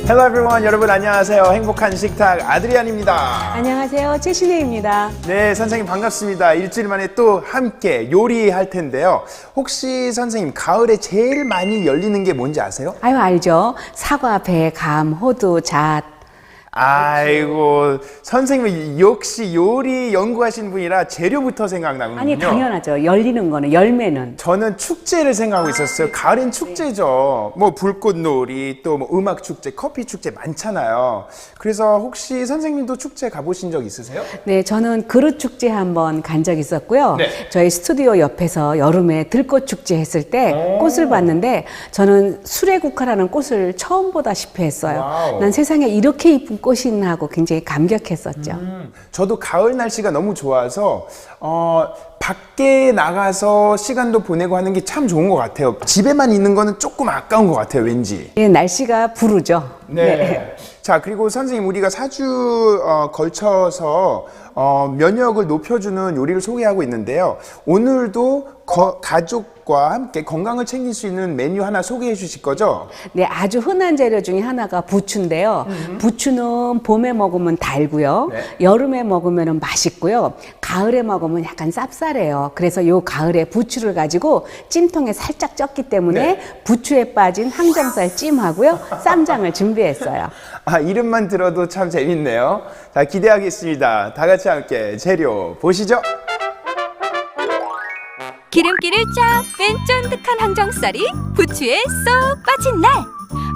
Hello everyone, 여러분 안녕하세요. 행복한 식탁 아드리안입니다. 안녕하세요. 최신혜입니다. 네, 선생님 반갑습니다. 일주일 만에 또 함께 요리할 텐데요. 혹시 선생님 가을에 제일 많이 열리는 게 뭔지 아세요? 아유, 알죠. 사과, 배, 감, 호두, 잣. 아이고, 선생님은 역시 요리 연구하신 분이라 재료부터 생각나군요. 아니, 당연하죠. 열리는 거는, 열매는. 저는 축제를 생각하고 있었어요. 가을엔 축제죠. 뭐 불꽃놀이, 또 뭐 음악 축제, 커피 축제 많잖아요. 그래서 혹시 선생님도 축제 가보신 적 있으세요? 네, 저는 그릇 축제 한번 간 적 있었고요. 네. 저희 스튜디오 옆에서 여름에 들꽃 축제 했을 때 꽃을 봤는데 저는 수레국화라는 꽃을 처음 보다시피 했어요. 와우. 난 세상에 이렇게 이쁜 꽃이 있나 하고 굉장히 감격했었죠. 저도 가을 날씨가 너무 좋아서 밖에 나가서 시간도 보내고 하는 게 참 좋은 것 같아요. 집에만 있는 거는 조금 아까운 것 같아요, 왠지. 예, 날씨가 부르죠. 네. 자, 그리고 선생님, 우리가 4주 걸쳐서 면역을 높여주는 요리를 소개하고 있는데요. 오늘도 가족과 함께 건강을 챙길 수 있는 메뉴 하나 소개해 주실 거죠? 네, 아주 흔한 재료 중에 하나가 부추인데요. 부추는 봄에 먹으면 달고요. 네. 여름에 먹으면 맛있고요. 가을에 먹으면 약간 쌉쌀해요. 그래서 요 가을에 부추를 가지고 찜통에 살짝 쪘기 때문에 네. 부추에 빠진 항정살 찜하고요. 쌈장을 준비했어요. 아, 이름만 들어도 참 재밌네요. 자, 기대하겠습니다. 다 같이 함께 재료 보시죠. 기름기를 쫙 뺀 쫀득한 항정살이 부추에 쏙 빠진 날,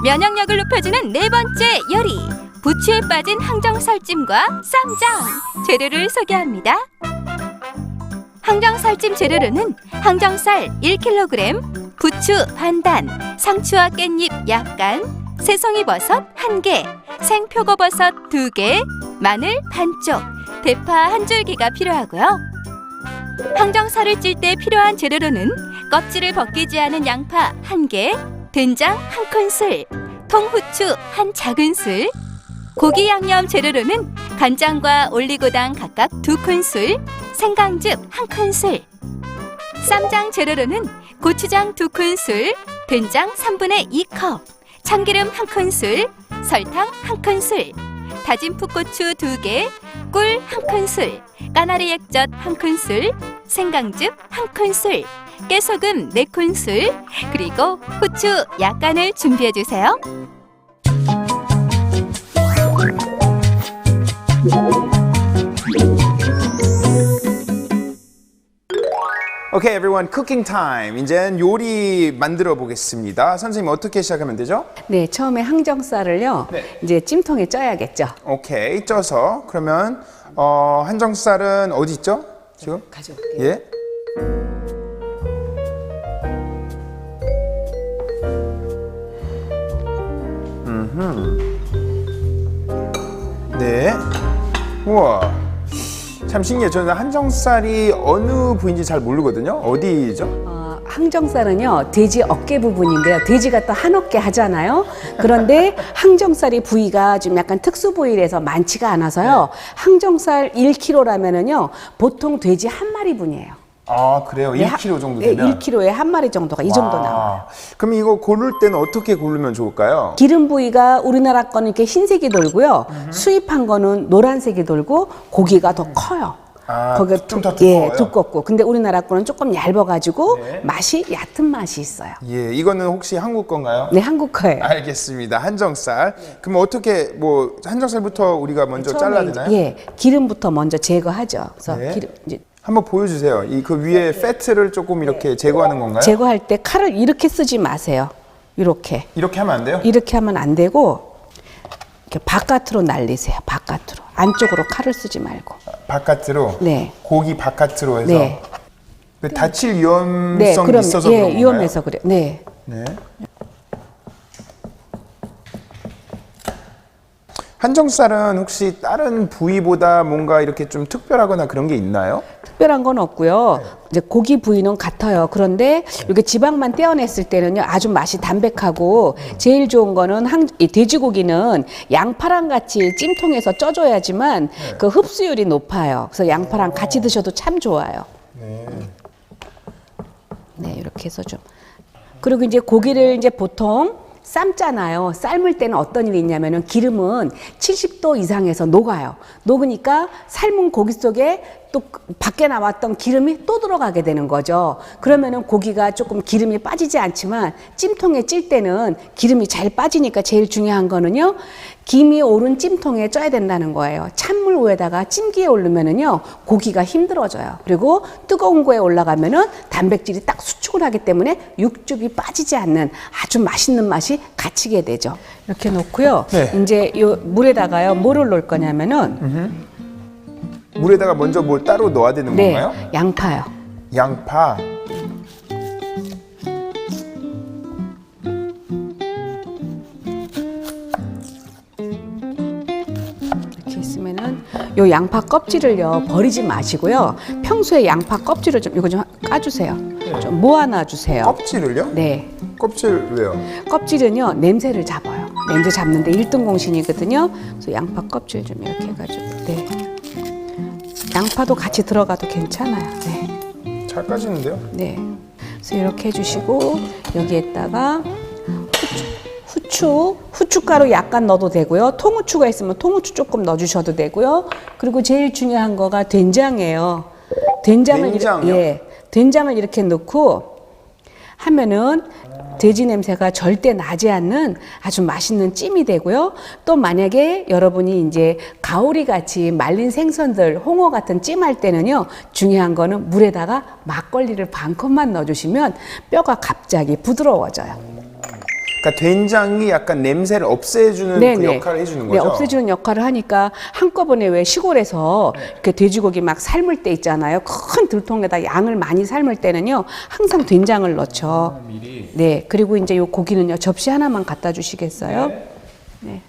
면역력을 높여주는 네 번째 요리, 부추에 빠진 항정살찜과 쌈장. 재료를 소개합니다. 항정살찜 재료로는 항정살 1kg, 부추 반단, 상추와 깻잎 약간, 새송이버섯 1개, 생표고버섯 2개, 마늘 반쪽, 대파 1줄기가 필요하고요. 항정살을 찔 때 필요한 재료로는 껍질을 벗기지 않은 양파 1개, 된장 1큰술, 통후추 1작은술, 고기 양념 재료로는 간장과 올리고당 각각 2큰술, 생강즙 1큰술, 쌈장 재료로는 고추장 2큰술, 된장 3분의 2컵, 참기름 1큰술, 설탕 1큰술, 다진 풋고추 2개, 꿀 1큰술, 까나리 액젓 1큰술, 생강즙 1큰술, 깨소금 4큰술, 그리고 후추 약간을 준비해주세요. Okay, everyone, cooking time. 이제는 요리 만들어 보겠습니다. 선생님, 어떻게 시작하면 되죠? 네, 처음에 항정살을요. 네. 이제 찜통에 쪄야겠죠. 오케이, 쪄서. 그러면 한정살은 어디 있죠? 지금? 가져올게요. 예. 네. 우와. 참 신기해요. 저는 한정살이 어느 부위인지 잘 모르거든요. 어디죠? 항정살은요, 돼지 어깨 부분인데요. 돼지가 또 한 어깨 하잖아요. 그런데 항정살이 부위가 좀 약간 특수 부위라서 많지가 않아서요. 항정살 1kg라면은요, 보통 돼지 한 마리 분이에요. 아, 그래요? 1kg 정도 되면? 네, 1kg에 한 마리 정도가 이 정도 나와요. 그럼 이거 고를 때는 어떻게 고르면 좋을까요? 기름 부위가 우리나라 거는 이렇게 흰색이 돌고요. 수입한 거는 노란색이 돌고 고기가 더 커요. 아, 거기가 좀 더 두꺼워요? 예, 두껍고. 근데 우리나라 거는 조금 얇아가지고 네. 맛이 얕은 맛이 있어요. 예, 이거는 혹시 한국 건가요? 네, 한국 거예요. 알겠습니다. 한정살. 그럼 어떻게 한정살부터 우리가 먼저 잘라야 되나요? 예, 기름부터 먼저 제거하죠. 그래서 네. 기름 이제 한번 보여주세요. 그 위에 패트를 조금 이렇게 제거하는 건가요? 제거할 때 칼을 이렇게 쓰지 마세요. 이렇게 하면 안 돼요? 이렇게 하면 안 되고 이렇게 바깥으로 날리세요. 바깥으로 안쪽으로 칼을 쓰지 말고. 바깥으로? 네. 고기 바깥으로 해서? 네. 그 다칠 위험성이 네, 그럼 있어서 그런 건가요? 위험해서 그래. 네. 네. 한정살은 혹시 다른 부위보다 뭔가 이렇게 좀 특별하거나 그런 게 있나요? 특별한 건 없고요. 이제 고기 부위는 같아요. 그런데 이렇게 지방만 떼어냈을 때는요, 아주 맛이 담백하고 제일 좋은 거는 이 돼지고기는 양파랑 같이 찜통에서 쪄줘야지만 그 흡수율이 높아요. 그래서 양파랑 같이 드셔도 참 좋아요. 네, 이렇게 해서 좀. 그리고 이제 고기를 이제 보통 삶잖아요. 삶을 때는 어떤 일이 있냐면은 기름은 70도 이상에서 녹아요. 녹으니까 삶은 고기 속에 또 밖에 나왔던 기름이 또 들어가게 되는 거죠. 그러면은 고기가 조금 기름이 빠지지 않지만 찜통에 찔 때는 기름이 잘 빠지니까 제일 중요한 거는요. 김이 오른 찜통에 쪄야 된다는 거예요. 찬물 위에다가 찜기에 오르면은요. 고기가 힘들어져요. 그리고 뜨거운 거에 올라가면은 단백질이 딱 수축을 하기 때문에 육즙이 빠지지 않는 아주 맛있는 맛이 갇히게 되죠. 이렇게 놓고요. 네. 이제 요 물에다가요. 뭐를 넣을 거냐면은 물에다가 먼저 뭘 따로 넣어야 되는 네, 건가요? 양파요. 양파. 이렇게 있으면은 요 양파 껍질을요 버리지 마시고요. 평소에 양파 껍질을 좀 이거 좀 까주세요. 좀 모아놔 주세요. 껍질을요? 네, 껍질 왜요? 껍질은요 냄새를 잡아요. 냄새 잡는데 1등 공신이거든요. 그래서 양파 껍질 좀 이렇게 해가지고 네. 양파도 같이 들어가도 괜찮아요. 네. 잘 까지는데요? 네. 그래서 이렇게 해주시고 여기에다가 후춧가루 약간 넣어도 되고요. 통후추가 있으면 통후추 조금 넣어주셔도 되고요. 그리고 제일 중요한 거가 된장이에요. 된장이요? 된장을 이렇게 넣고 하면은 돼지 냄새가 절대 나지 않는 아주 맛있는 찜이 되고요. 또 만약에 여러분이 이제 가오리 같이 말린 생선들, 홍어 같은 찜할 때는요. 중요한 거는 물에다가 막걸리를 반 컵만 넣어주시면 뼈가 갑자기 부드러워져요. 그러니까 된장이 약간 냄새를 없애주는 그 역할을 해주는 거죠? 네, 없애주는 역할을 하니까 한꺼번에 왜 시골에서 이렇게 돼지고기 막 삶을 때 있잖아요. 큰 들통에다 양을 많이 삶을 때는요. 항상 된장을 넣죠. 미리. 네, 그리고 이제 요 고기는요. 접시 하나만 갖다 주시겠어요? 네.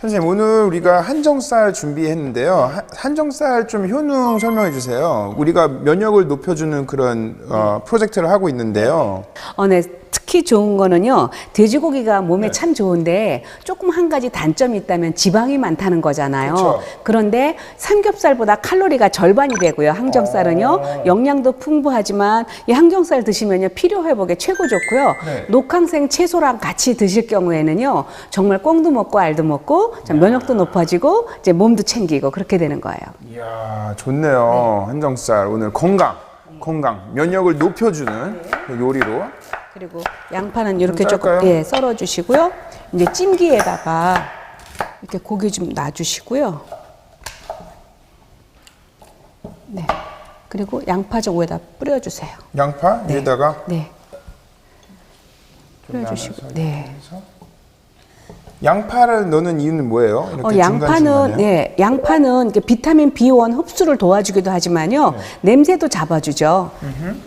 선생님, 오늘 우리가 한정살 준비했는데요. 한정살 좀 효능 설명해 주세요. 우리가 면역을 높여주는 그런 프로젝트를 하고 있는데요. 네. 특히 좋은 거는요, 돼지고기가 몸에 참 좋은데 조금 한 가지 단점이 있다면 지방이 많다는 거잖아요. 그쵸. 그런데 삼겹살보다 칼로리가 절반이 되고요. 항정살은요, 영양도 풍부하지만 이 항정살 드시면요, 피로 회복에 최고 좋고요. 네. 녹항생 채소랑 같이 드실 경우에는요, 정말 꽁도 먹고 알도 먹고 면역도 높아지고 이제 몸도 챙기고 그렇게 되는 거예요. 이야, 좋네요. 한정살 오늘 건강, 면역을 높여주는 그 요리로. 그리고 양파는 이렇게 좀 조금 짤까요? 썰어 주시고요. 이제 찜기에다가 이렇게 고기 좀 놔 주시고요. 네. 그리고 양파 좀 위에다 뿌려 주세요. 양파 위에다가 네. 뿌려 주시고. 네. 양파를 넣는 이유는 뭐예요? 이렇게 양파는 중간중간에? 네, 양파는 이렇게 비타민 B1 흡수를 도와주기도 하지만요, 냄새도 잡아주죠.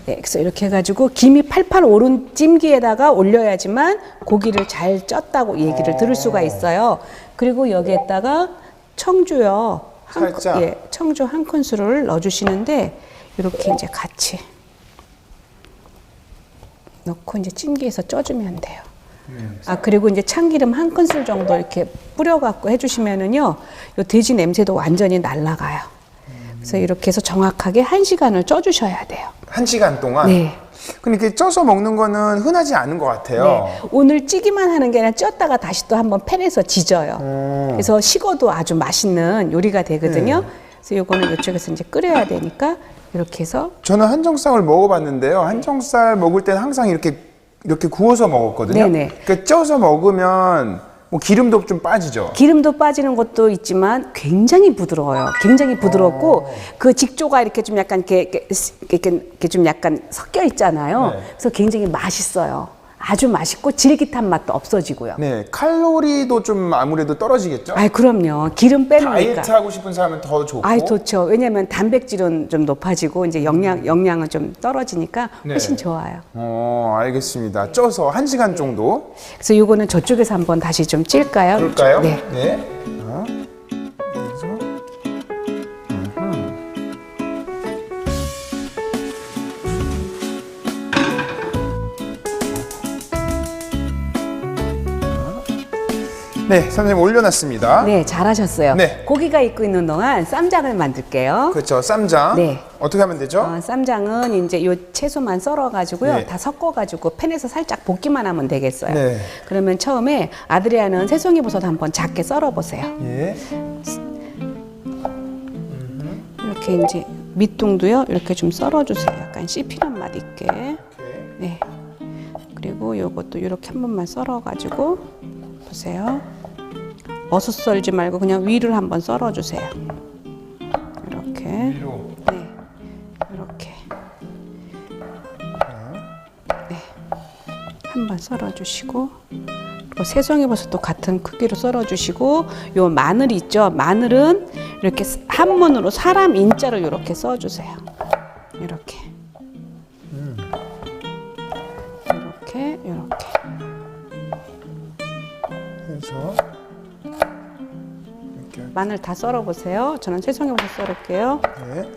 네, 그래서 이렇게 해가지고 김이 팔팔 오른 찜기에다가 올려야지만 고기를 잘 쪘다고 얘기를 들을 수가 있어요. 그리고 여기에다가 청주요, 살짝. 청주 한 큰술을 넣어주시는데 이렇게 이제 같이 넣고 이제 찜기에서 쪄주면 돼요. 그리고 이제 참기름 한 큰술 정도 이렇게 뿌려갖고 해주시면은요, 요 돼지 냄새도 완전히 날아가요. 그래서 이렇게 해서 정확하게 1시간을 쪄주셔야 돼요. 1시간 동안? 네. 근데 이렇게 쪄서 먹는 거는 흔하지 않은 것 같아요. 네. 오늘 찌기만 하는 게 아니라 쪘다가 다시 또 한번 팬에서 지져요. 그래서 식어도 아주 맛있는 요리가 되거든요. 그래서 요거는 이쪽에서 이제 끓여야 되니까 이렇게 해서. 저는 한정살을 먹어봤는데요. 한정살 먹을 때는 항상 이렇게 구워서 먹었거든요. 네네. 그러니까 쪄서 먹으면 뭐 기름도 좀 빠지죠. 기름도 빠지는 것도 있지만 굉장히 부드러워요. 굉장히 부드럽고 그 직조가 이렇게 좀 약간 이렇게 좀 약간 섞여 있잖아요. 네. 그래서 굉장히 맛있어요. 아주 맛있고 질깃한 맛도 없어지고요. 네, 칼로리도 좀 아무래도 떨어지겠죠. 그럼요. 기름 빼놓으니까. 다이어트 하고 싶은 사람은 더 좋고. 좋죠. 왜냐면 단백질은 좀 높아지고 이제 영양은 좀 떨어지니까 훨씬 좋아요. 알겠습니다. 쪄서 1시간 정도. 그래서 요거는 저쪽에서 한번 다시 좀 찔까요? 그럴까요? 네. 네. 자, 그래서 네, 선생님 올려놨습니다. 네, 잘하셨어요. 네. 고기가 익고 있는 동안 쌈장을 만들게요. 그렇죠. 쌈장. 네. 어떻게 하면 되죠? 쌈장은 이제 요 채소만 썰어가지고요. 네. 다 섞어가지고 팬에서 살짝 볶기만 하면 되겠어요. 네. 그러면 처음에 아드리아는 새송이버섯 한번 작게 썰어보세요. 예. 이렇게 이제 밑둥도요. 이렇게 좀 썰어주세요. 약간 씹히는 맛 있게. 오케이. 네. 그리고 요것도 이렇게 한 번만 썰어가지고 보세요. 어슷 썰지 말고 그냥 위를 한번 썰어주세요. 이렇게. 위로. 네. 이렇게. 네. 한 번 썰어주시고. 그리고 새송이버섯도 같은 크기로 썰어주시고, 요 마늘 있죠? 마늘은 이렇게 한문으로 사람 인자를 이렇게 써주세요. 이렇게. 이렇게, 이렇게. 해서 이렇게. 마늘 다 썰어보세요. 저는 새송이버섯 썰을게요. 네.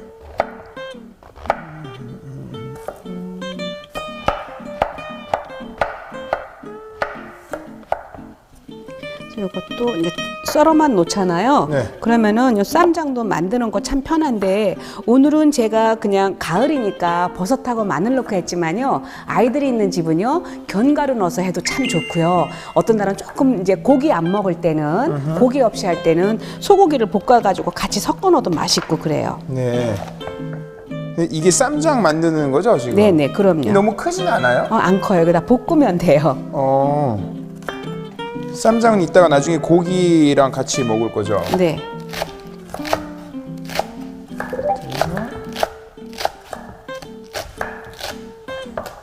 이것도 이제 썰어만 놓잖아요. 네. 그러면은 요 쌈장도 만드는 거 참 편한데 오늘은 제가 그냥 가을이니까 버섯하고 마늘 넣고 했지만요. 아이들이 있는 집은요. 견과류 넣어서 해도 참 좋고요. 어떤 날은 조금 이제 고기 안 먹을 때는 고기 없이 할 때는 소고기를 볶아가지고 같이 섞어 넣어도 맛있고 그래요. 네. 이게 쌈장 만드는 거죠, 지금? 네네, 그럼요. 너무 크진 않아요? 안 커요. 여기다 볶으면 돼요. 쌈장은 이따가 나중에 고기랑 같이 먹을 거죠? 네.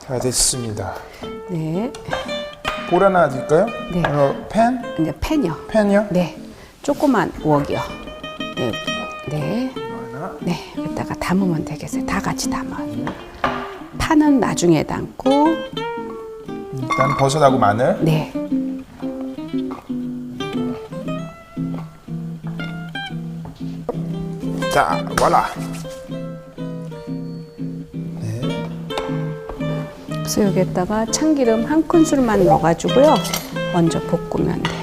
다 됐습니다. 네. 볼 하나 드릴까요? 네. 펜? 이제 팬이요. 펜이요? 네. 조그만 웍이요. 네. 네. 하나. 네. 여기다가 담으면 되겠어요. 다 같이 담아. 파는 나중에 담고. 일단 버섯하고 마늘. 네. 자, voilà. 그래서 여기에다가 참기름 한 큰술만 넣어가지고요. 먼저 볶으면 돼요.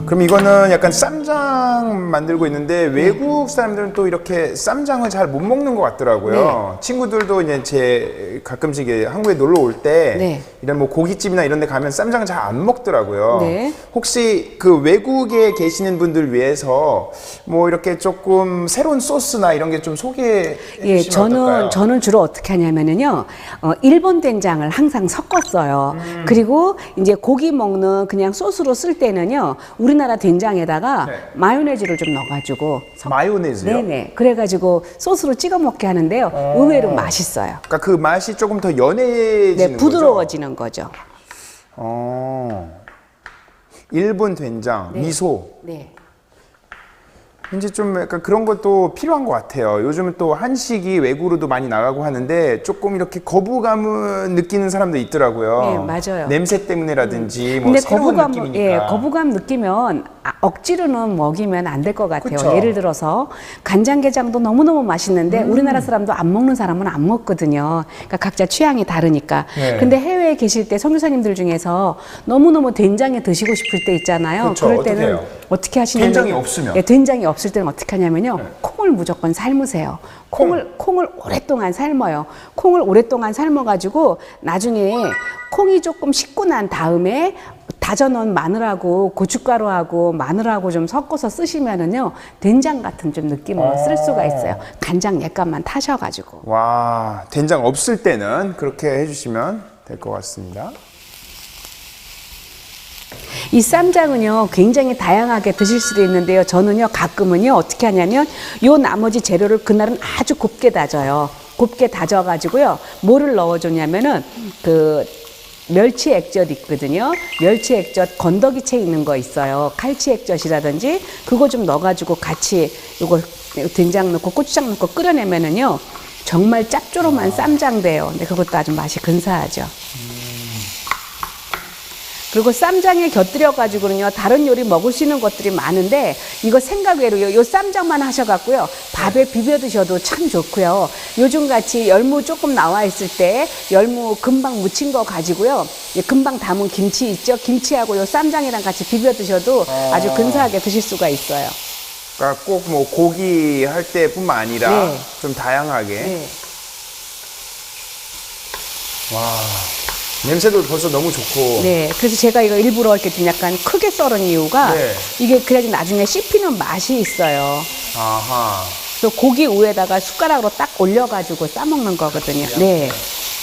그럼 이거는 약간 쌈장 만들고 있는데 외국 사람들은 또 이렇게 쌈장을 잘 못 먹는 것 같더라고요. 친구들도 이제 제 가끔씩 한국에 놀러 올 때 네. 이런 뭐 고깃집이나 이런 데 가면 쌈장을 잘 안 먹더라고요. 네. 혹시 그 외국에 계시는 분들 위해서 뭐 이렇게 조금 새로운 소스나 이런 게 좀 소개해 예, 주시면 어떨까요? 저는 주로 어떻게 하냐면은요, 일본 된장을 항상 섞었어요. 그리고 이제 고기 먹는 그냥 소스로 쓸 때는요, 우리나라 된장에다가 네. 마요네즈를 좀 넣어가지고. 마요네즈요? 네네. 그래가지고 소스로 찍어 먹게 하는데요, 의외로 맛있어요. 그러니까 그 맛이 조금 더 연해지는 네, 거죠? 부드러워지는 거죠. 일본 된장, 네. 미소. 네. 이제 좀 약간 그런 것도 필요한 것 같아요. 요즘은 또 한식이 외국으로도 많이 나가고 하는데 조금 이렇게 거부감을 느끼는 사람도 있더라고요. 네, 맞아요. 냄새 때문에라든지 뭐 근데 새로운 느낌이니까. 예, 거부감 느끼면 억지로는 먹이면 안 될 것 같아요. 그쵸. 예를 들어서 간장게장도 너무너무 맛있는데 우리나라 사람도 안 먹는 사람은 안 먹거든요. 그러니까 각자 취향이 다르니까. 네. 근데 해외에 계실 때 선교사님들 중에서 너무너무 된장에 드시고 싶을 때 있잖아요. 그쵸, 럴 어떻게 때는 해요? 어떻게 하시냐면 된장이 없으면? 예, 된장이 없을 때는 어떻게 하냐면요. 콩을 무조건 삶으세요. 콩을 오랫동안 삶아요. 콩을 오랫동안 삶아가지고 나중에 콩이 조금 식고 난 다음에 다져놓은 마늘하고 고춧가루하고 마늘하고 좀 섞어서 쓰시면은요 된장 같은 좀 느낌으로 쓸 수가 있어요. 간장 약간만 타셔가지고. 와, 된장 없을 때는 그렇게 해주시면 될 것 같습니다. 이 쌈장은요 굉장히 다양하게 드실 수도 있는데요. 저는요 가끔은요 어떻게 하냐면 요 나머지 재료를 그날은 아주 곱게 다져요. 곱게 다져가지고요 뭐를 넣어줬냐면은 그 멸치 액젓 있거든요. 멸치 액젓 건더기채 있는 거 있어요. 칼치 액젓이라든지 그거 좀 넣어가지고 같이 요거 된장 넣고 고추장 넣고 끓여내면은요 정말 짭조름한 쌈장 돼요. 근데 그것도 아주 맛이 근사하죠. 그리고 쌈장에 곁들여 가지고는요 다른 요리 먹을 수 있는 것들이 많은데 이거 생각 외로요. 요 쌈장만 하셔갖고요 밥에 비벼 드셔도 참 좋고요. 요즘 같이 열무 조금 나와 있을 때 열무 금방 무친 거 가지고요 금방 담은 김치 있죠. 김치하고 요 쌈장이랑 같이 비벼 드셔도 아주 근사하게 드실 수가 있어요. 그러니까 꼭 뭐 고기 할 때뿐만 아니라 네. 좀 다양하게. 네. 와, 냄새도 벌써 너무 좋고. 네, 그래서 제가 이거 일부러 이렇게 좀 약간 크게 썰은 이유가 네. 이게 그래야지 나중에 씹히는 맛이 있어요. 아하. 그래서 고기 위에다가 숟가락으로 딱 올려가지고 싸먹는 거거든요. 네,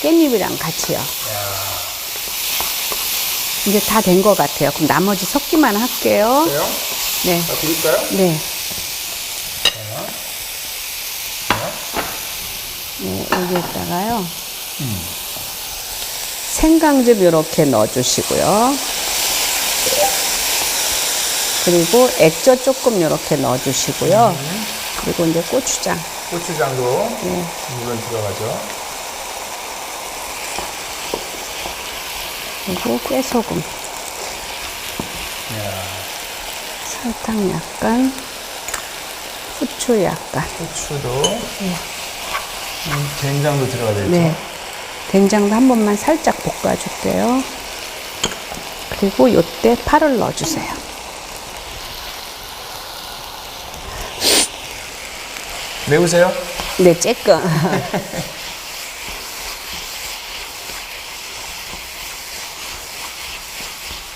깻잎이랑 같이요. 이제 다 된 것 같아요. 그럼 나머지 섞기만 할게요. 그래요? 네, 자, 드릴까요? 네. 네, 여기에다가요. 생강즙 이렇게 넣어주시고요. 그리고 액젓 조금 이렇게 넣어주시고요. 그리고 이제 고추장. 고추장도 네. 물론 들어가죠. 그리고 깨소금. 설탕 약간. 후추 약간. 고추도. 된장도 들어가야 되죠. 네. 된장도 한 번만 살짝 볶아줄게요. 그리고 요때 파를 넣어주세요. 매우세요? 네, 쬐끔.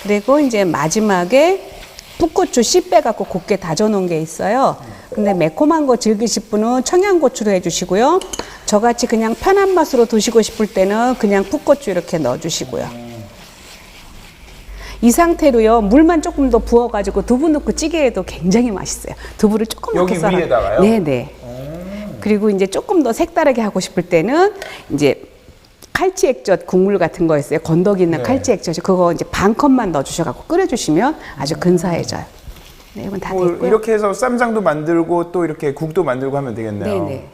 그리고 이제 마지막에 풋고추 씨 빼갖고 곱게 다져놓은 게 있어요. 근데 매콤한 거 즐기실 분은 청양고추로 해주시고요. 저같이 그냥 편한 맛으로 드시고 싶을 때는 그냥 풋고추 이렇게 넣어주시고요. 이 상태로요, 물만 조금 더 부어가지고 두부 넣고 찌개해도 굉장히 맛있어요. 두부를 조금 여기 넣고 썰어. 위에다가요? 네네. 그리고 이제 조금 더 색다르게 하고 싶을 때는 이제 칼치 액젓 국물 같은 거 있어요. 건더기 있는 네. 칼치 액젓 그거 이제 반 컵만 넣어주셔갖고 끓여주시면 아주 근사해져요. 네, 이건 다 됐고요. 이렇게 해서 쌈장도 만들고 또 이렇게 국도 만들고 하면 되겠네요. 네네.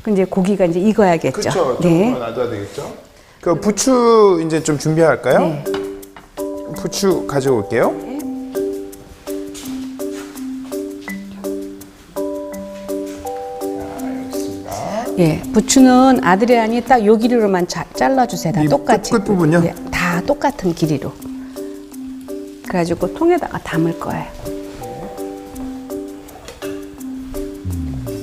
그럼 이제 고기가 이제 익어야겠죠. 그렇죠. 네. 조금 놔둬야 되겠죠. 그 부추 이제 좀 준비할까요? 네. 부추 가져올게요. 예, 부추는 아드리안이 딱 요 길이로만 잘라주세요. 다 이 똑같이. 끝 부분요? 네, 다 똑같은 길이로. 그래가지고 통에다가 담을 거예요.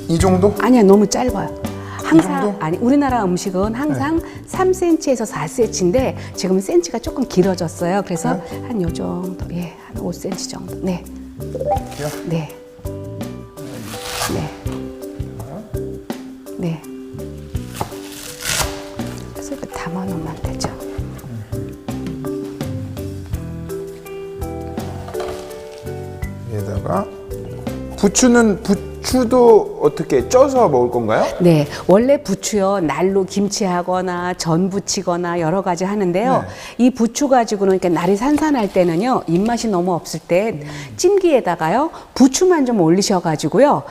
이 정도? 아니야, 너무 짧아요. 항상 정도? 아니 우리나라 음식은 항상 3cm에서 4cm인데 지금 센치가 조금 길어졌어요. 그래서 한 요 정도, 예, 한 5cm 정도. 네, 이렇게요? 네, 네, 네. 그래서 이렇게 담아놓으면 되죠. 여기다가 부추도 어떻게 쪄서 먹을 건가요? 네, 원래 부추요 날로 김치하거나 전 부치거나 여러 가지 하는데요. 이 부추 가지고는 이렇게 날이 산산할 때는요 입맛이 너무 없을 때 찜기에다가요 부추만 좀 올리셔가지고요.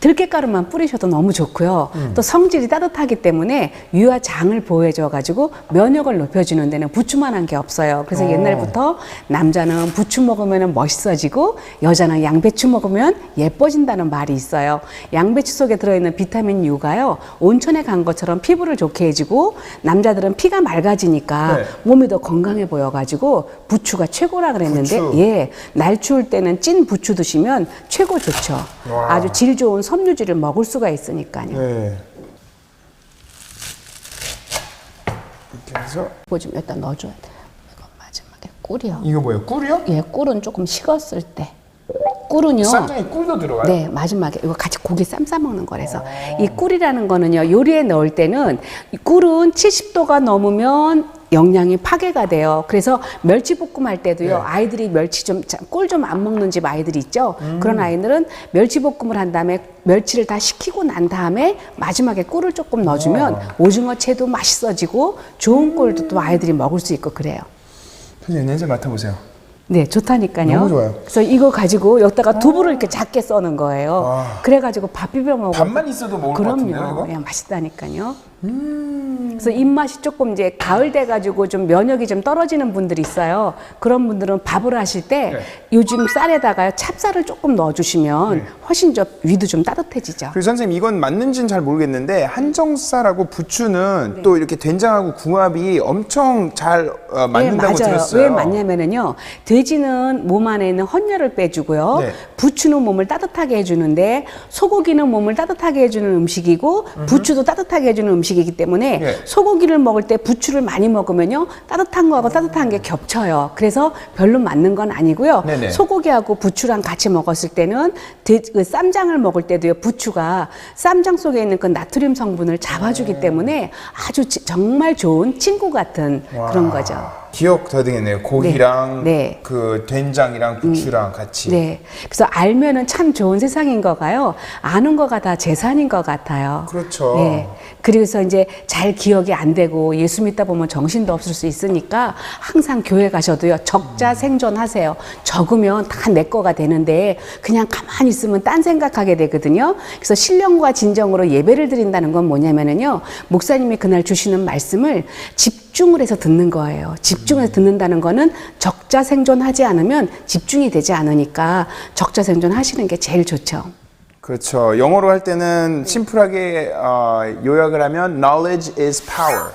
들깨가루만 뿌리셔도 너무 좋고요. 또 성질이 따뜻하기 때문에 유화 장을 보호해줘가지고 면역을 높여주는 데는 부추만 한 게 없어요. 그래서 옛날부터 남자는 부추 먹으면 멋있어지고 여자는 양배추 먹으면 예뻐진다는 말이 있어요. 양배추 속에 들어있는 비타민 U가요. 온천에 간 것처럼 피부를 좋게 해주고 남자들은 피가 맑아지니까 네. 몸이 더 건강해 보여가지고 부추가 최고라 그랬는데 부추. 예, 날 추울 때는 찐 부추 드시면 최고 좋죠. 와. 아주 질 좋은 섬유질을 먹을 수가 있으니까요. 네. 이렇게 해서 이거 좀 일단 넣어줘야 돼요. 이거 마지막에 꿀이요. 이거 뭐예요? 꿀이요? 예, 꿀은 조금 식었을 때. 꿀은요. 쌈장에 꿀도 들어가요? 네, 마지막에 이거 같이 고기 쌈 싸먹는 거라서 이 꿀이라는 거는요 요리에 넣을 때는 이 꿀은 70도가 넘으면 영양이 파괴가 돼요. 그래서 멸치볶음 할 때도요 네. 아이들이 멸치 꿀 좀 안 먹는 집 아이들이 있죠. 그런 아이들은 멸치볶음을 한 다음에 멸치를 다 식히고 난 다음에 마지막에 꿀을 조금 넣어주면 오징어채도 맛있어지고 좋은 꿀도 또 아이들이 먹을 수 있고 그래요. 선생님 냄새 맡아보세요. 네, 좋다니까요. 너무 좋아요. 그래서 이거 가지고 여기다가 두부를 이렇게 작게 써는 거예요. 와. 그래가지고 밥 비벼 먹어. 밥만 있어도 먹을 것 같은데요, 그럼요. 이거? 예, 맛있다니까요. 그래서 입맛이 조금 이제 가을 돼 가지고 좀 면역이 좀 떨어지는 분들이 있어요. 그런 분들은 밥을 하실 때 네. 요즘 쌀에다가 찹쌀을 조금 넣어주시면 네. 훨씬 좀 위도 좀 따뜻해지죠. 그리고 선생님 이건 맞는지는 잘 모르겠는데 한정쌀하고 부추는 네. 또 이렇게 된장하고 궁합이 엄청 잘 맞는다고 네, 맞아요. 들었어요. 왜 맞냐면은요, 돼지는 몸 안에 있는 헌혈을 빼주고요, 네. 부추는 몸을 따뜻하게 해주는데 소고기는 몸을 따뜻하게 해주는 음식이고 부추도 따뜻하게 해주는 음식이기 때문에 네. 소고기를 먹을 때 부추를 많이 먹으면요 따뜻한 거하고 따뜻한 게 겹쳐요. 그래서 별로 맞는 건 아니고요. 네네. 소고기하고 부추랑 같이 먹었을 때는 그 쌈장을 먹을 때도요, 부추가 쌈장 속에 있는 그 나트륨 성분을 잡아주기 때문에 아주 정말 좋은 친구 같은 그런 거죠. 기억 더듬겠네요. 고기랑 네. 그 된장이랑 부추랑 같이. 네. 그래서 알면은 참 좋은 세상인 거가요. 아는 거가 다 재산인 것 같아요. 그렇죠. 네. 그래서 이제 잘 기억이 안 되고 예수 믿다 보면 정신도 없을 수 있으니까 항상 교회 가셔도요, 적자 생존하세요. 적으면 다 내 거가 되는데 그냥 가만히 있으면 딴 생각하게 되거든요. 그래서 신령과 진정으로 예배를 드린다는 건 뭐냐면은요, 목사님이 그날 주시는 말씀을 집중을 해서 듣는 거예요. 집중해서 듣는다는 거는 적자 생존하지 않으면 집중이 되지 않으니까 적자 생존하시는 게 제일 좋죠. 그렇죠. 영어로 할 때는 심플하게 요약을 하면 knowledge is power.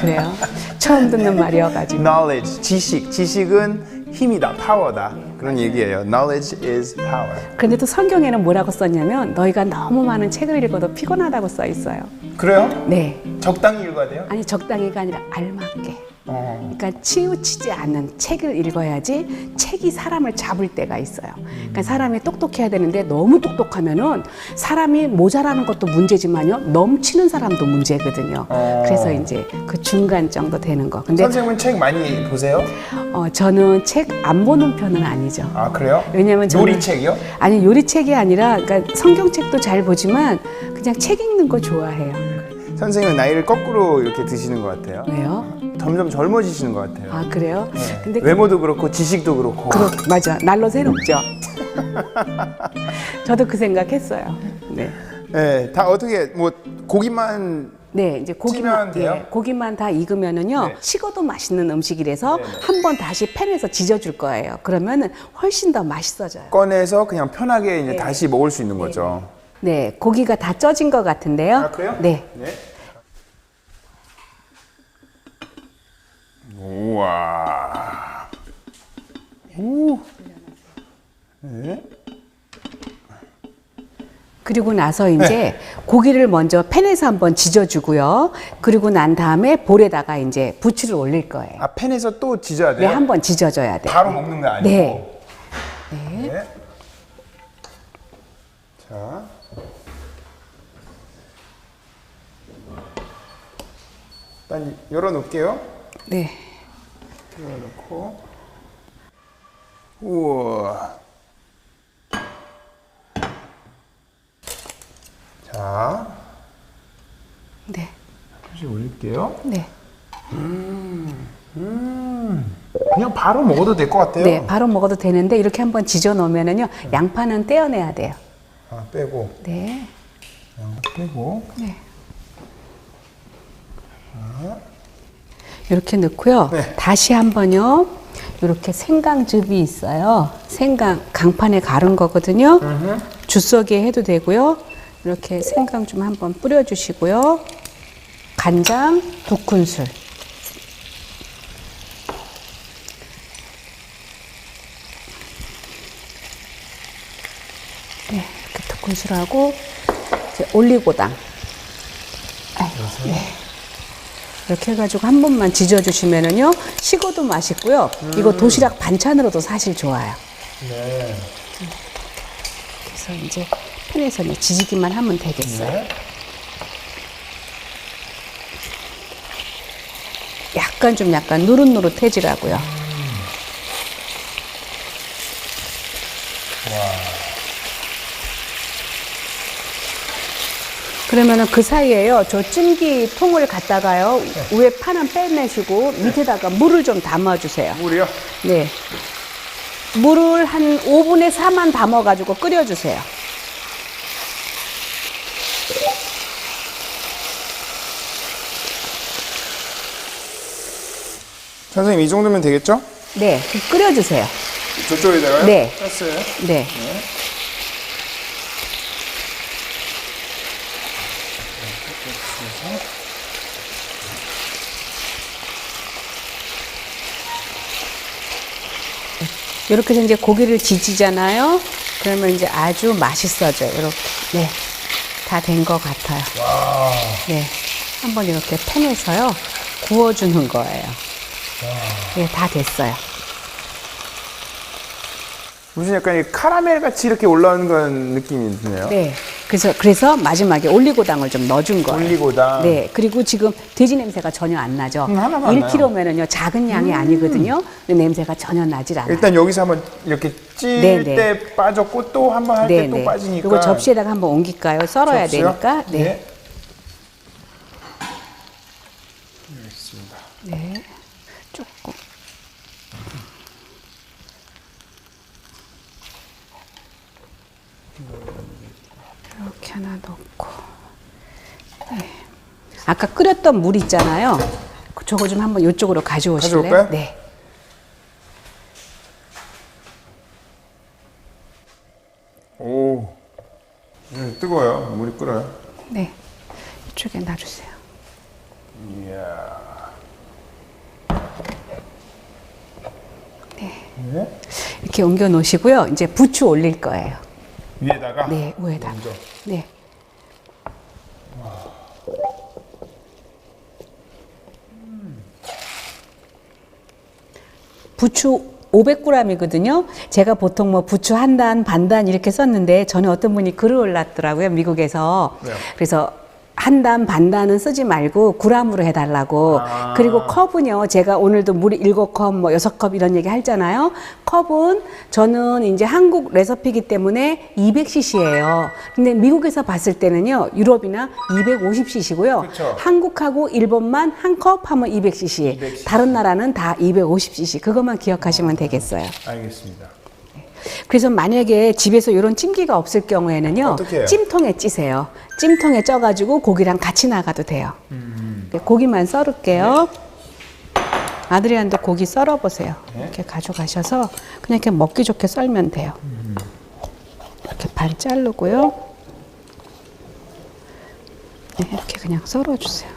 그래요. 처음 듣는 말이어가지고. knowledge, 지식은 힘이다, 파워다. 그런 얘기예요. knowledge is power. 그런데 또 성경에는 뭐라고 썼냐면 너희가 너무 많은 책을 읽어도 피곤하다고 써 있어요. 그래요? 네. 적당히 읽어야 돼요? 아니 적당히가 아니라 알맞게. 그러니까 치우치지 않는 책을 읽어야지 책이 사람을 잡을 때가 있어요. 그러니까 사람이 똑똑해야 되는데 너무 똑똑하면은 사람이 모자라는 것도 문제지만요, 넘치는 사람도 문제거든요. 그래서 이제 그 중간 정도 되는 거. 근데 선생님은 책 많이 보세요? 저는 책 안 보는 편은 아니죠. 아, 그래요? 왜냐면 저는 요리책이요? 아니 요리책이 아니라 그러니까 성경책도 잘 보지만 그냥 책 읽는 거 좋아해요. 선생님은 나이를 거꾸로 이렇게 드시는 것 같아요. 왜요? 점점 젊어지시는 것 같아요. 아 그래요? 네. 근데 외모도 그렇고 지식도 그렇고. 맞아, 날로 새롭죠. 저도 그 생각했어요. 네. 네, 다 어떻게 뭐 고기만 네, 이제 고기만 찌면 돼요? 예, 고기만 다 익으면은요, 네. 식어도 맛있는 음식이라서 네네. 한 번 다시 팬에서 지져줄 거예요. 그러면은 훨씬 더 맛있어져요. 꺼내서 그냥 편하게 이제 네. 다시 먹을 수 있는 거죠. 네, 고기가 다 쪄진 것 같은데요. 아, 그래요? 네. 네. 우와. 오. 네. 그리고 나서 이제 고기를 먼저 팬에서 한번 지져주고요. 그리고 난 다음에 볼에다가 이제 부추를 올릴 거예요. 아, 팬에서 또 지져야 네, 돼요? 한번 지져줘야 돼요. 바로 먹는 거 아니고. 네. 네. 자. 일단 열어놓을게요. 네. 열어놓고. 우와. 자, 네. 다시 올릴게요. 네. 그냥 바로 먹어도 될 것 같아요. 네, 바로 먹어도 되는데 이렇게 한번 지져 놓으면은요, 양파는 떼어내야 돼요. 아, 빼고. 네. 빼고. 네. 이렇게 넣고요. 네. 다시 한번요. 이렇게 생강즙이 있어요. 생강 강판에 갈은 거거든요. 주석이에 해도 되고요. 이렇게 생강 좀 한번 뿌려주시고요. 간장 2큰술. 네, 이렇게 2큰술하고 이제 올리고당. 네. 이렇게 해가지고 한 번만 지져주시면은요, 식어도 맛있고요. 이거 도시락 반찬으로도 사실 좋아요. 네. 그래서 이제 팬에서 이제 지지기만 하면 되겠어요. 네. 약간 노릇노릇해지라고요. 와. 그러면은 그 사이에요. 저 찜기 통을 갖다가요. 위에 파는 빼내시고 밑에다가 물을 좀 담아주세요. 물이요? 네. 물을 한 5분의 4만 담아가지고 끓여주세요. 선생님 이 정도면 되겠죠? 네. 끓여주세요. 저쪽에다가요? 네. 떴어요. 네. 이렇게 해서 이제 고기를 지지잖아요. 그러면 이제 아주 맛있어져요. 이렇게. 네. 다 된 것 같아요. 와. 네. 한번 이렇게 팬에서요. 구워주는 거예요. 네, 다 됐어요. 무슨 약간 이 카라멜 같이 이렇게 올라오는 그런 느낌이 드네요. 네. 그래서 마지막에 올리고당을 좀 넣어준 거예요. 올리고당. 네. 그리고 지금 돼지 냄새가 전혀 안 나죠. 하나도 안 나요. 1kg면은요, 작은 양이 아니거든요. 근데 냄새가 전혀 나질 않아요. 일단 여기서 한번 이렇게 찔 네, 때 빠졌고 또 한 번 할 때 또 빠지니까. 이거 접시에다가 한번 옮길까요? 썰어야 접시요? 되니까. 네. 네. 알겠습니다. 네. 조금. 이렇게 하나 넣고. 네. 아까 끓였던 물 있잖아요. 저거 좀 한번 이쪽으로 가져오실래요? 가져올까요? 네. 오. 뜨거워요. 물이 끓어요. 네. 이쪽에 놔주세요. 이야. 네. 네. 이렇게 옮겨 놓으시고요. 이제 부추 올릴 거예요. 위에다가. 네, 위에다가. 먼저. 네. 부추 500g이거든요. 제가 보통 뭐 부추 한 단, 반단 이렇게 썼는데 전에 어떤 분이 글을 올렸더라고요. 미국에서. 네. 그래서 한 단, 반단은 쓰지 말고 g으로 해달라고. 아. 그리고 컵은요. 제가 오늘도 물이 7컵, 뭐 6컵 이런 얘기 하잖아요. 컵은 저는 이제 한국 레시피이기 때문에 200cc예요. 근데 미국에서 봤을 때는요. 유럽이나 250cc고요. 그쵸. 한국하고 일본만 한 컵 하면 200cc. 200cc. 다른 나라는 다 250cc. 그것만 기억하시면 되겠어요. 알겠습니다. 그래서 만약에 집에서 이런 찜기가 없을 경우에는요. 어떻게 해요? 찜통에 찌세요. 찜통에 쪄가지고 고기랑 같이 나가도 돼요. 고기만 썰을게요. 아드리안도 고기 썰어보세요. 이렇게 가져가셔서 그냥 이렇게 먹기 좋게 썰면 돼요. 이렇게 반 자르고요. 네, 이렇게 그냥 썰어주세요.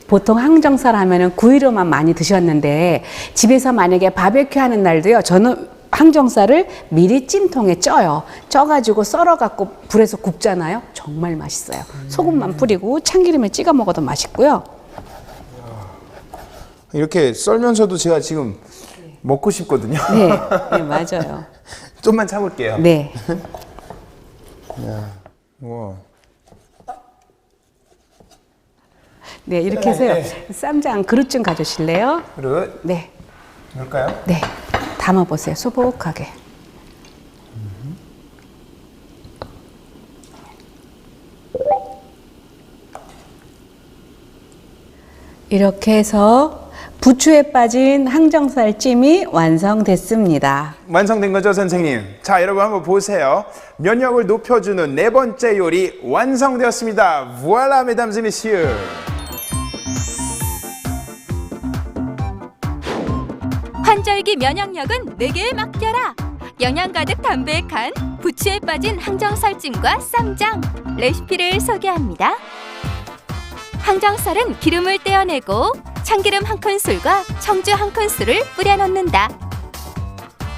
보통 항정살 하면은 구이로만 많이 드셨는데 집에서 만약에 바베큐 하는 날도요. 저는 항정살을 미리 찜통에 쪄요. 쪄가지고 썰어갖고 불에서 굽잖아요. 정말 맛있어요. 소금만 뿌리고 참기름에 찍어 먹어도 맛있고요. 이렇게 썰면서도 제가 지금 먹고 싶거든요. 네, 네 맞아요. 좀만 참을게요. 네. 우와. 네, 이렇게 해서요. 쌈장 그릇 좀 가져오실래요? 그릇 네. 넣을까요? 네. 담아보세요. 소복하게. 이렇게 해서 부추에 빠진 항정살 찜이 완성됐습니다. 완성된 거죠, 선생님? 자, 여러분 한번 보세요. 면역을 높여주는 네 번째 요리 완성되었습니다. Voila, mesdames et messieurs. 환절기 면역력은 내게 맡겨라. 영양 가득 담백한 부추에 빠진 항정살찜과 쌈장 레시피를 소개합니다. 항정살은 기름을 떼어내고 참기름 한 큰술과 청주 한 큰술을 뿌려 넣는다.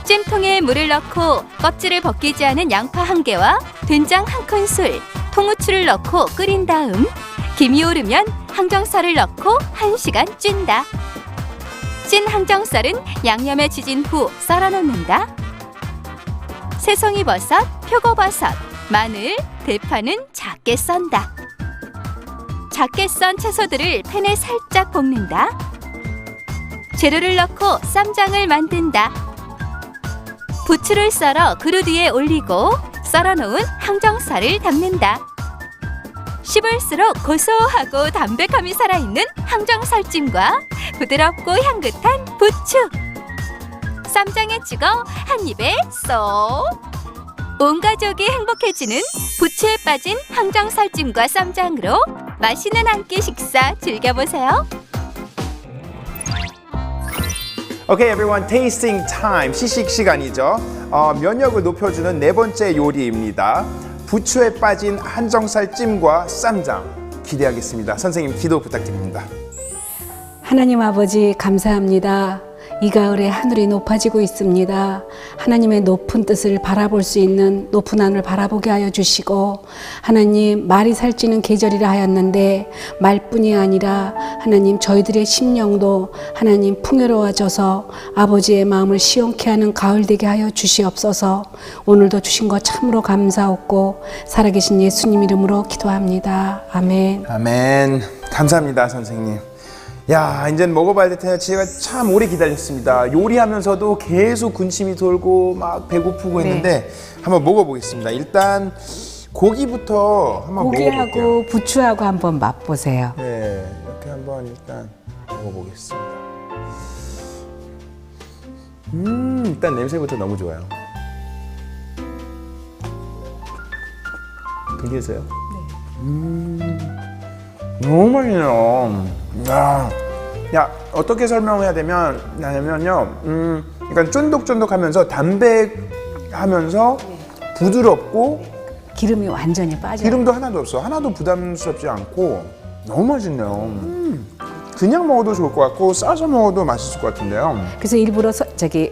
찜통에 물을 넣고 껍질을 벗기지 않은 양파 1개와 된장 한 큰술, 통후추를 넣고 끓인 다음 김이 오르면 항정살을 넣고 1시간 찐다. 찐 항정살은 양념에 지진 후 썰어 놓는다. 새송이버섯, 표고버섯, 마늘, 대파는 작게 썬다. 작게 썬 채소들을 팬에 살짝 볶는다. 재료를 넣고 쌈장을 만든다. 부추를 썰어 그릇 위에 올리고 썰어놓은 항정살을 담는다. 씹을수록 고소하고 담백함이 살아있는 항정살찜과 부드럽고 향긋한 부추. 쌈장에 찍어 한 입에 쏙. 온 가족이 행복해지는 부추에 빠진 항정살찜과 쌈장으로 맛있는 한 끼 식사 즐겨보세요. Okay, everyone, tasting time. 시식 시간이죠. 면역을 높여주는 네 번째 요리입니다. 부추에 빠진 항정살찜과 쌈장. 기대하겠습니다. 선생님, 기도 부탁드립니다. 하나님 아버지 감사합니다. 이 가을에 하늘이 높아지고 있습니다. 하나님의 높은 뜻을 바라볼 수 있는 높은 하늘 바라보게 하여 주시고, 하나님 말이 살찌는 계절이라 하였는데 말뿐이 아니라 하나님 저희들의 심령도 하나님 풍요로워져서 아버지의 마음을 시원케 하는 가을 되게 하여 주시옵소서. 오늘도 주신 것 참으로 감사하고 살아계신 예수님 이름으로 기도합니다. 아멘. 아멘. 감사합니다, 선생님. 야, 이제 먹어봐야 될 텐데 제가 참 오래 기다렸습니다. 요리하면서도 계속 군침이 돌고 막 배고프고 했는데 한번 먹어보겠습니다. 일단 고기부터 한번 먹어볼게요. 고기하고 부추하고 한번 맛보세요. 네, 이렇게 한번 일단 먹어보겠습니다. 일단 냄새부터 너무 좋아요. 들리세요? 네. 너무 맛있네요. 야, 어떻게 설명해야 되냐면요, 약간 쫀득쫀득하면서 담백하면서 부드럽고 기름이 완전히 빠져요. 기름도 하나도 없어. 하나도 부담스럽지 않고 너무 맛있네요. 그냥 먹어도 좋을 것 같고 싸서 먹어도 맛있을 것 같은데요. 그래서 일부러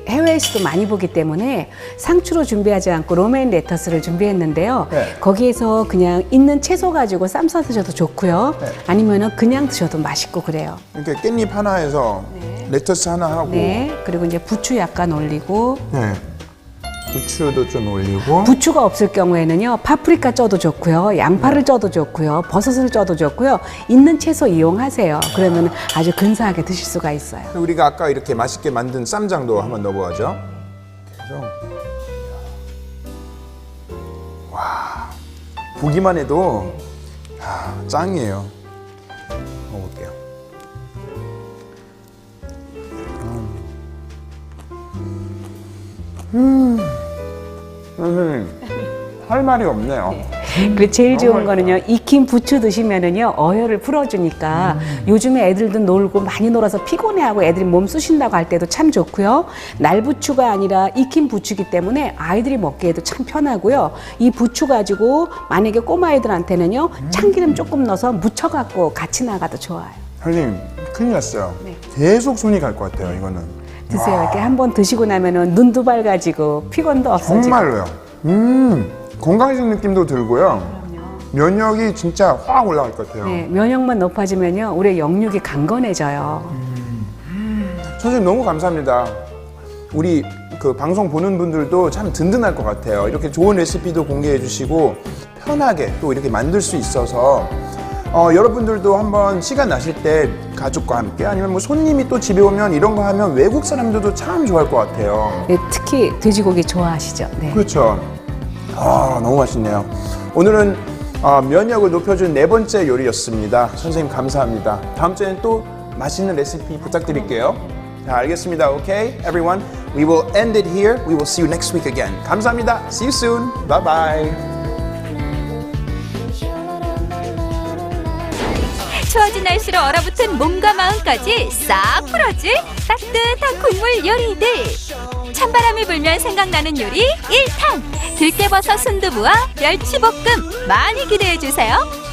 해외에서도 많이 보기 때문에 상추로 준비하지 않고 로메인 레터스를 준비했는데요. 네. 거기에서 그냥 있는 채소 가지고 쌈싸 드셔도 좋고요. 네. 아니면은 그냥 드셔도 맛있고 그래요. 이렇게 깻잎 하나에서 레터스 하나 하고 네. 그리고 이제 부추 약간 올리고, 네. 부추도 좀 올리고 부추가 없을 경우에는요 파프리카 쪄도 좋고요, 양파를 쪄도 좋고요, 버섯을 쪄도 좋고요. 있는 채소 이용하세요. 그러면 아주 근사하게 드실 수가 있어요. 우리가 아까 이렇게 맛있게 만든 쌈장도 한번 넣어보죠. 그래서 와, 보기만 해도 짱이에요. 먹어볼게요. 선생님, 할 말이 없네요. 그리고 제일 좋은 거는요, 익힌 부추 드시면은요 어혈을 풀어주니까 요즘에 애들도 놀고 많이 놀아서 피곤해하고 애들이 몸 쑤신다고 할 때도 참 좋고요. 날부추가 아니라 익힌 부추기 때문에 아이들이 먹기에도 참 편하고요. 이 부추 가지고 만약에 꼬마애들한테는요 참기름 조금 넣어서 무쳐갖고 같이 나가도 좋아요. 선생님, 큰일 났어요. 네. 계속 손이 갈 것 같아요, 이거는. 드세요. 이렇게 한번 드시고 나면은 눈도 밝아지고 피곤도 없어지고. 정말로요. 건강해진 느낌도 들고요. 면역이 진짜 확 올라갈 것 같아요. 네, 면역만 높아지면요 우리 영육이 강건해져요. 선생님 너무 감사합니다. 우리 그 방송 보는 분들도 참 든든할 것 같아요. 이렇게 좋은 레시피도 공개해 주시고 편하게 또 이렇게 만들 수 있어서 여러분들도 한번 시간 나실 때 가족과 함께 아니면 뭐 손님이 또 집에 오면 이런 거 하면 외국 사람들도 참 좋아할 것 같아요. 네, 특히 돼지고기 좋아하시죠? 네. 그렇죠. 너무 맛있네요. 오늘은 면역을 높여준 네 번째 요리였습니다. 선생님 감사합니다. 다음 주에는 또 맛있는 레시피 부탁드릴게요. 자, 알겠습니다. Okay, everyone. We will end it here. We will see you next week again. 감사합니다. See you soon. Bye bye. 추워진 날씨로 얼어붙은 몸과 마음까지 싹 풀어줄 따뜻한 국물 요리들. 찬바람이 불면 생각나는 요리 1탄 들깨버섯 순두부와 멸치볶음 많이 기대해주세요.